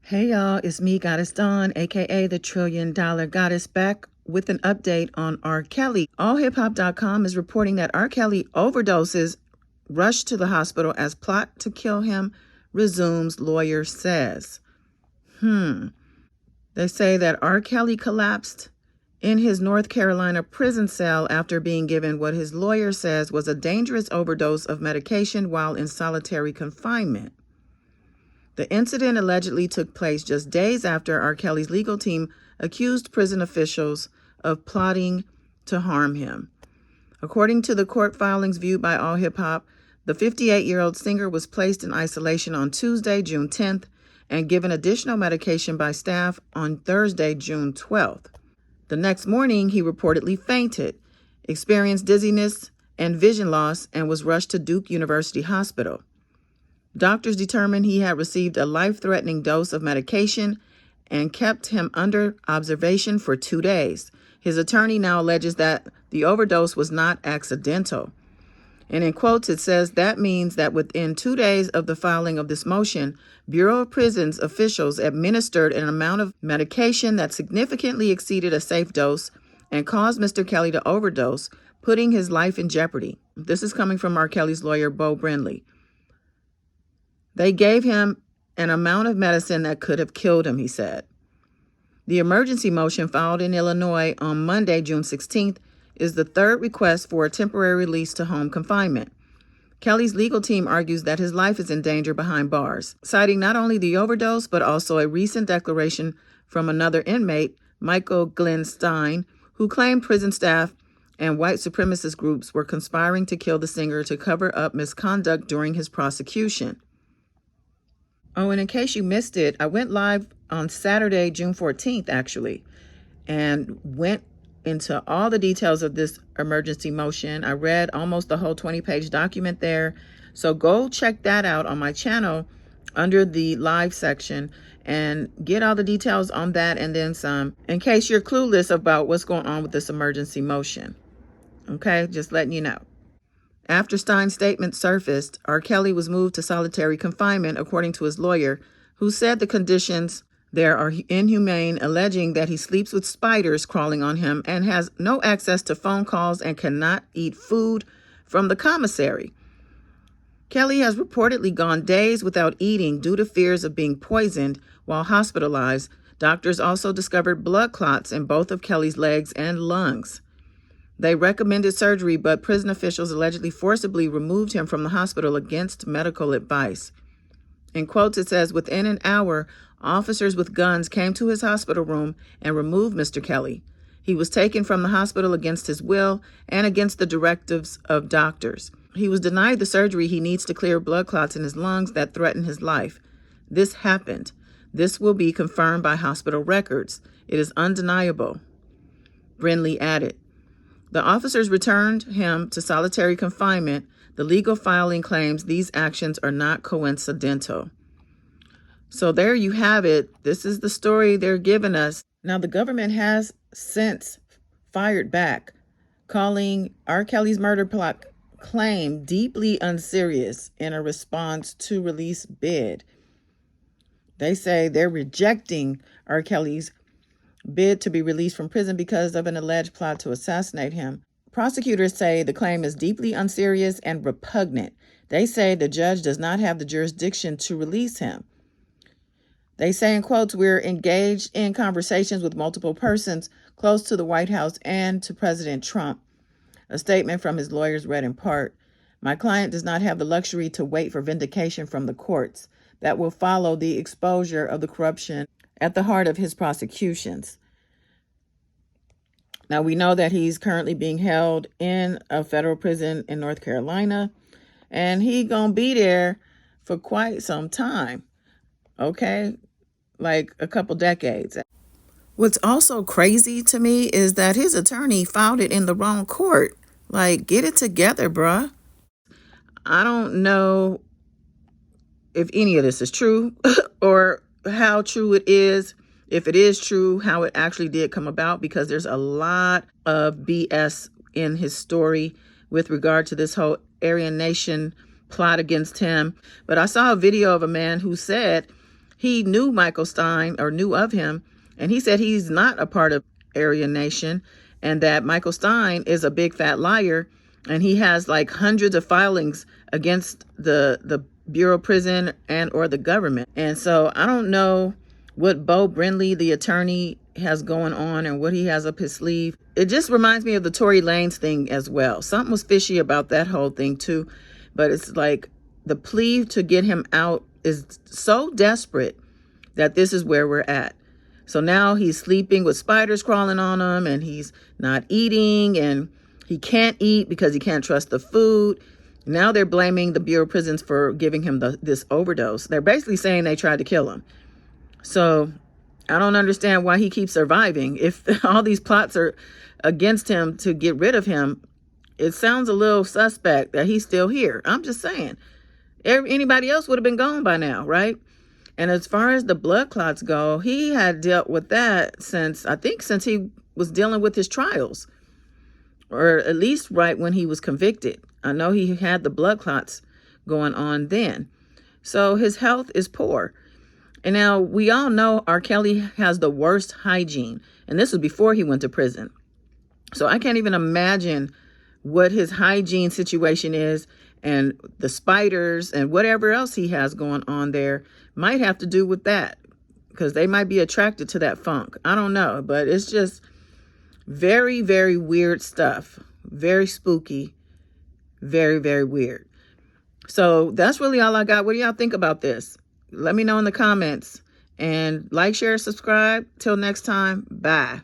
Hey y'all, it's me, Goddess Dawn, aka the $1 Trillion Goddess, back with an update on R. Kelly. AllHipHop.com is reporting that R. Kelly overdoses, rushed to the hospital as plot to kill him resumes, lawyer says. They say that R. Kelly collapsed in his North Carolina prison cell after being given what his lawyer says was a dangerous overdose of medication while in solitary confinement. The incident allegedly took place just days after R. Kelly's legal team accused prison officials of plotting to harm him. According to the court filings viewed by All Hip Hop, the 58-year-old singer was placed in isolation on Tuesday, June 10th, and given additional medication by staff on Thursday, June 12th. The next morning, he reportedly fainted, experienced dizziness and vision loss, and was rushed to Duke University Hospital. Doctors determined he had received a life-threatening dose of medication and kept him under observation for 2 days. His attorney now alleges that the overdose was not accidental. And in quotes, it says that means that within 2 days of the filing of this motion, Bureau of Prisons officials administered an amount of medication that significantly exceeded a safe dose and caused Mr. Kelly to overdose, putting his life in jeopardy. This is coming from R. Kelly's lawyer, Bo Brindley. They gave him an amount of medicine that could have killed him, he said. The emergency motion filed in Illinois on Monday, June 16th, is the third request for a temporary release to home confinement. Kelly's legal team argues that his life is in danger behind bars, citing not only the overdose, but also a recent declaration from another inmate, Michael Glenn Stein, who claimed prison staff and white supremacist groups were conspiring to kill the singer to cover up misconduct during his prosecution. Oh, and in case you missed it, I went live on Saturday, June 14th, actually, and went into all the details of this emergency motion. I read almost the whole 20-page document there. So go check that out on my channel under the live section and get all the details on that and then some, in case you're clueless about what's going on with this emergency motion. Okay, just letting you know. After Stein's statement surfaced, R. Kelly was moved to solitary confinement, according to his lawyer, who said the conditions there are inhumane, alleging that he sleeps with spiders crawling on him and has no access to phone calls and cannot eat food from the commissary. Kelly has reportedly gone days without eating due to fears of being poisoned while hospitalized. Doctors also discovered blood clots in both of Kelly's legs and lungs. They recommended surgery, but prison officials allegedly forcibly removed him from the hospital against medical advice. In quotes, it says, within an hour, officers with guns came to his hospital room and removed Mr. Kelly. He was taken from the hospital against his will and against the directives of doctors. He was denied the surgery he needs to clear blood clots in his lungs that threaten his life. This happened. This will be confirmed by hospital records. It is undeniable, Brindley added. The officers returned him to solitary confinement. The legal filing claims these actions are not coincidental. So there you have it. This is the story they're giving us. Now, the government has since fired back, calling R. Kelly's murder plot claim deeply unserious in a response to release bid. They say they're rejecting R. Kelly's bid to be released from prison because of an alleged plot to assassinate him. Prosecutors say the claim is deeply unserious and repugnant. They say the judge does not have the jurisdiction to release him. They say, in quotes, we're engaged in conversations with multiple persons close to the White House and to President Trump. A statement from his lawyers read in part, my client does not have the luxury to wait for vindication from the courts that will follow the exposure of the corruption at the heart of his prosecutions. Now, we know that he's currently being held in a federal prison in North Carolina, and he gonna be there for quite some time, okay? Like a couple decades. What's also crazy to me is that his attorney filed it in the wrong court. Like, get it together, bruh. I don't know if any of this is true or how true it is. If it is true, how it actually did come about, because there's a lot of BS in his story with regard to this whole Aryan Nation plot against him. But I saw a video of a man who said he knew Michael Stein, or knew of him, and he said he's not a part of Aryan Nation, and that Michael Stein is a big fat liar, and he has like hundreds of filings against the Bureau of Prison and or the government. And so I don't know what Bo Brindley, the attorney, has going on and what he has up his sleeve. It just reminds me of the Tory Lanez thing as well. Something was fishy about that whole thing too. But it's like the plea to get him out is so desperate that this is where we're at. So now he's sleeping with spiders crawling on him, and he's not eating, and he can't eat because he can't trust the food. Now they're blaming the Bureau of Prisons for giving him this overdose. They're basically saying they tried to kill him. So I don't understand why he keeps surviving. If all these plots are against him to get rid of him, it sounds a little suspect that he's still here. I'm just saying. Anybody else would have been gone by now, right? And as far as the blood clots go, he had dealt with that since he was dealing with his trials, or at least right when he was convicted. I know he had the blood clots going on then. So his health is poor. And now we all know R. Kelly has the worst hygiene. And this was before he went to prison. So I can't even imagine what his hygiene situation is, and the spiders and whatever else he has going on there might have to do with that, because they might be attracted to that funk. I don't know, but it's just very, very weird stuff. Very spooky. Very, very weird. So that's really all I got. What do y'all think about this? Let me know in the comments. And like, share, subscribe. Till next time. Bye.